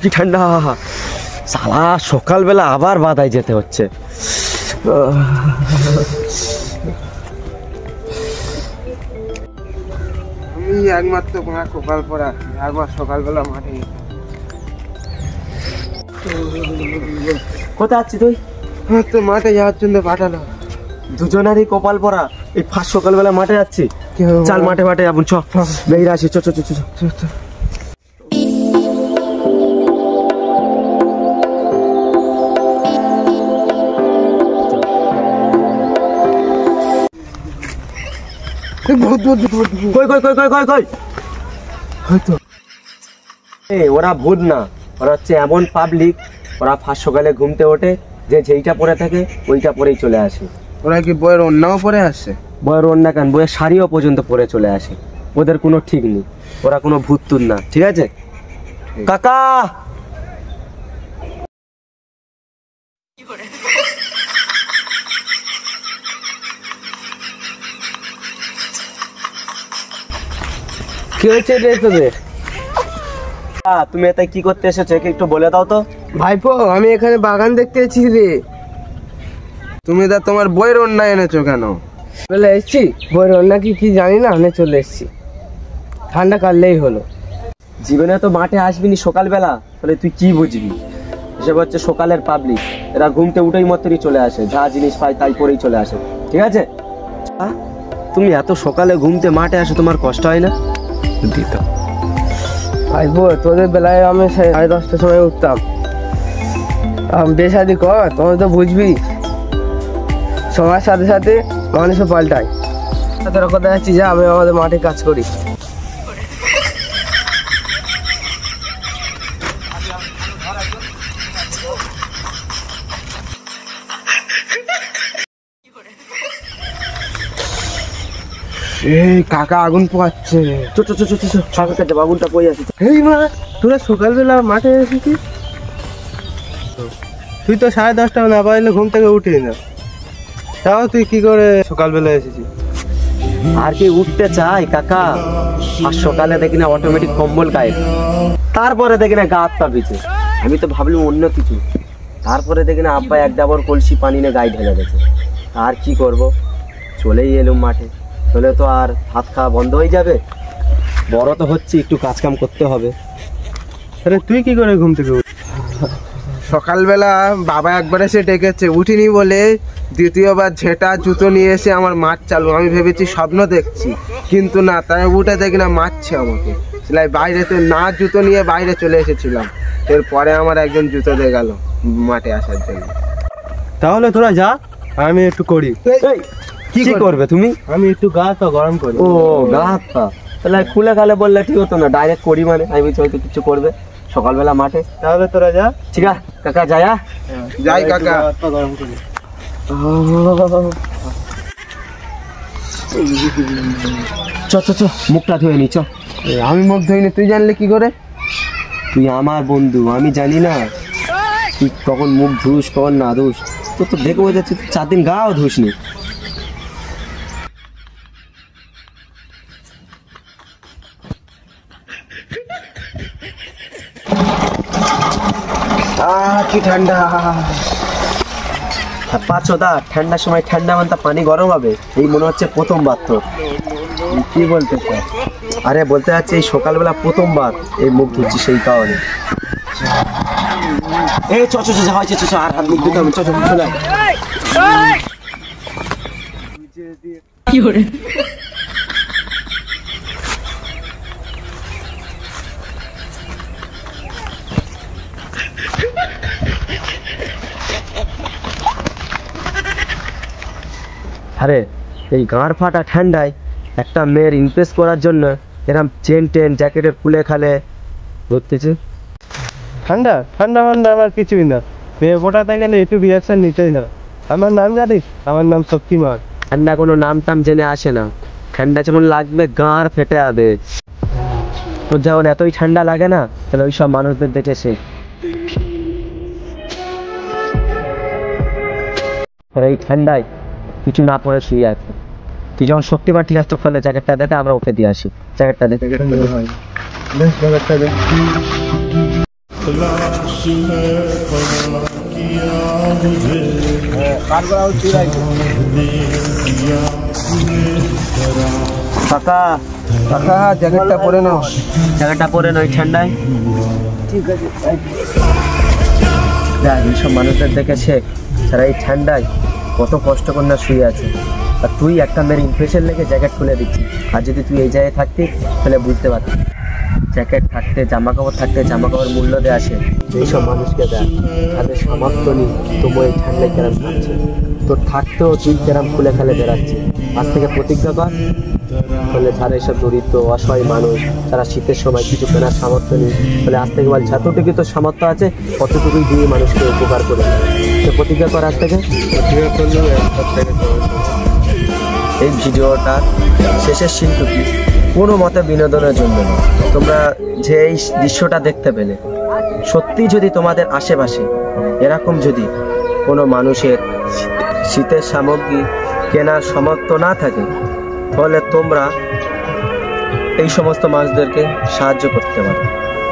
কি ঠান্ডা সালা, সকালবেলা আবার বাদায় যেতে হচ্ছে। আমি একমাত্র তোমার কপাল পড়া একবার সকালবেলা মাঠে। কোথায় আছিস তুই? তো মাঠে যাওয়ার জন্য পাঠালো। দুজনেরই কপাল পড়া, এই ফার্স্ট সকালবেলা মাঠে যাচ্ছি। চাল মাঠে মাঠে যাবো, চ বেরিয়ে আসি, চ চ চ চ। ওরা ভূত না, ওরা হচ্ছে এমন পাবলিক, ওরা ফার্স্ট সকালে ঘুমতে ওঠে, যে যেইটা পরে থাকে ওইটা পরেই চলে আসে। ওরা কি বইয়ের অন্যও পরে আসে? বইয়ের অন্য কেন, বইয়ের শাড়িও পর্যন্ত পরে চলে আসে। ওদের কোনো ঠিক নেই, ওরা কোনো ভূত তুন না, ঠিক আছে? কাকা কি হয়েছে রে তোদের? তুমি এতে কি করতে এসেছো একটু বলে দাও তো। ভাইপো, আমি এখানে বাগান দেখতে এসেছি রে। তুমি দা তোমার বইয়ের অন্যায় এনেছো কেন? চলে এসছি, বইয়ের অন্যায় কি জানি না, আমি চলে এসছি। ঠান্ডা কাটলেই হলো। জীবনে তো মাঠে আসবিনি সকালবেলা, তাহলে তুই কি বুঝবি? এসব হচ্ছে সকালের পাবলিক, এরা ঘুমতে উঠেই মাত্রই চলে আসে, যা জিনিস পায় তাই পরেই চলে আসে, ঠিক আছে? তুমি এত সকালে ঘুমতে মাঠে আসো, তোমার কষ্ট হয় না? দিত ভাইপো, তোদের বেলায় আমি 10:30টার সময় উঠতাম। বেশাদি কর, তোমার তো বুঝবি সময়ের সাথে সাথে মানুষও পাল্টায়। তোরা কথা যাচ্ছি, যা আমি আমাদের মাঠে কাজ করি। এই কাকা আগুন পোয়াচ্ছে। বাবুনটা কই আছে? এই মা, তোরা সকালবেলা মাঠে এসেছিস? তুই তো 10:30টা না পারলে ঘুম থেকে উঠি না, তাও তুই কি করে সকালবেলা এসেছিস? আর কি উঠতে চাই কাকা? আর সকালে দেখি না অটোমেটিক কম্বল গায়ে, তারপরে দেখি না গা হাত পা ভিজে। আমি তো ভাবলাম অন্য কিছু, তারপরে দেখি না আব্বা এক ডাবর কলসি পানি নিয়ে গায়ে ঢেলে গেছে। আর কি করব, চলেই এলুম মাঠে। চলে তো আর ভাত খাওয়া বন্ধ হয়ে যাবে, বড় তো হচ্ছে, একটু কাজ কাম করতে হবে। তাহলে তুই কি করে ঘুম থেকে উঠি? সকালবেলা বাবা একবার এসে ডেকেছে, উঠিনি বলে দ্বিতীয়বার ঝেঁটা জুতো নিয়ে এসে আমার মাছ চালু। আমি ভেবেছি স্বপ্ন দেখছি, কিন্তু না, তাই উঠে দেখি না মারছে আমাকে। সেলাই বাইরেতে না জুতো নিয়ে বাইরে চলে এসেছিলাম, এরপরে আমার একজন জুতো দিয়ে গেল মাঠে আসার জন্য। তাহলে তোরা যা, আমি একটু করি। কি করবে তুমি? আমি একটু গা হাত পা গরম করি। ও, গা হাত পা তাহলে খুলে গালে বললে ঠিক হতো না, ডাইরেক্ট করি মানে। আমি বলছি হয়তো কিছু করবে সকালবেলা মাঠে। তাহলে তোরা যা। ঠিক আছে কাকা, যাই। যাই কাকা, গরম করি। চ চ চ, মুখটা ধুয়ে নি, চ। আমি মুখ ধুইনি, তুই জানলে কি করে? তুই আমার বন্ধু, আমি জানি না তুই কখন মুখ ধুস কখন না ধুস। তো তো দেখে বোঝা যাচ্ছে 4 দিন গাও ধুস নি। কি ঠান্ডা। পাঁচোদা, ঠান্ডার সময় ঠান্ডা মানতা পানি গরম হবে, এই মনে হচ্ছে প্রথমবার। তো কি বলতে চাই? আরে বলতে যাচ্ছে এই সকালবেলা প্রথমবার এই মুখ ধুচ্ছি, সেই কারণে। এই চ চ চ, হয়েছে, চ চ, আর হাত মুখ ধুতে হবে, চ চ চলে। কি করে? আরে এই গাঁড় ফাটা ঠান্ডায় একটা মেয়ের ইমপ্রেস করার জন্য এরকম চেন টেন জ্যাকেটের খুলে খালে ধরতেছে। ঠান্ডা ঠান্ডা ঠান্ডা আমার কিছুই না, মেয়ে ফোটাতে গেলে একটু রিয়াকশন নিতেই না। আমার নাম জানিস? আমার নাম শক্তিমান। ঠান্ডা কোনো নাম টাম জেনে আসে না, ঠান্ডা যেমন লাগবে গাঁড় ফেটে যাবে। তোর যেমন এতই ঠান্ডা লাগে না, তাহলে ওই সব মানুষদের দেখে সে এই ঠান্ডায় কিছু না পরে শুয়ে আছে। তুই যখন শক্তিমান ঠিক আছে, তো ফলে জ্যাকেটটা দেখে আমরা ওকে দিয়ে আসি। জ্যাকেটটা দেখে কাকা কাকা জ্যাকেটটা পরে নাও। জায়গাটা পরে নয় ঠান্ডায়। ঠিক আছে। দেখ এইসব মানুষদের দেখে শেখ, যারা এই ঠান্ডায় কত কষ্ট করে না শুয়ে আছে, আর তুই একটা মেয়ের ইমপ্রেশন লেগে জ্যাকেট খুলে দিচ্ছিস। আর যদি তুই এই জায়গায় থাকতিস তাহলে বুঝতে পারতিস জ্যাকেট থাকতে, জামা কাপড় থাকতে, জামা কাপড় মূল্য দেওয়া আসে। এইসব মানুষকে দেখ, তাদের সামর্থ্য নেই, তবুও এই ঠান্ডায় কেরাম থাকছে। তোর থাকতেও তুই কেরাম খুলে খেলে বেড়াচ্ছিস। আজ থেকে প্রতিজ্ঞা কর, বলে যারা এইসব দরিদ্র অসহায় মানুষ, যারা শীতের সময় কিছু কেনার সামর্থ্য নেই, বলে আজ থেকে বল যতটুকু তোর সামর্থ্য আছে ততটুকুই দিয়ে মানুষকে উপকার করে। তো প্রতিজ্ঞা কর আজ থেকে। এই ভিডিওটা শেষের শিল্পী কোনো মতে বিনোদনের জন্য নয়। তোমরা যে এই দৃশ্যটা দেখতে পেলে, সত্যি যদি তোমাদের আশেপাশে এরকম যদি কোনো মানুষের শীতের সামগ্রী কেনার সামর্থ্য না থাকে, তাহলে তোমরা এই সমস্ত মানুষদেরকে সাহায্য করতে পারো।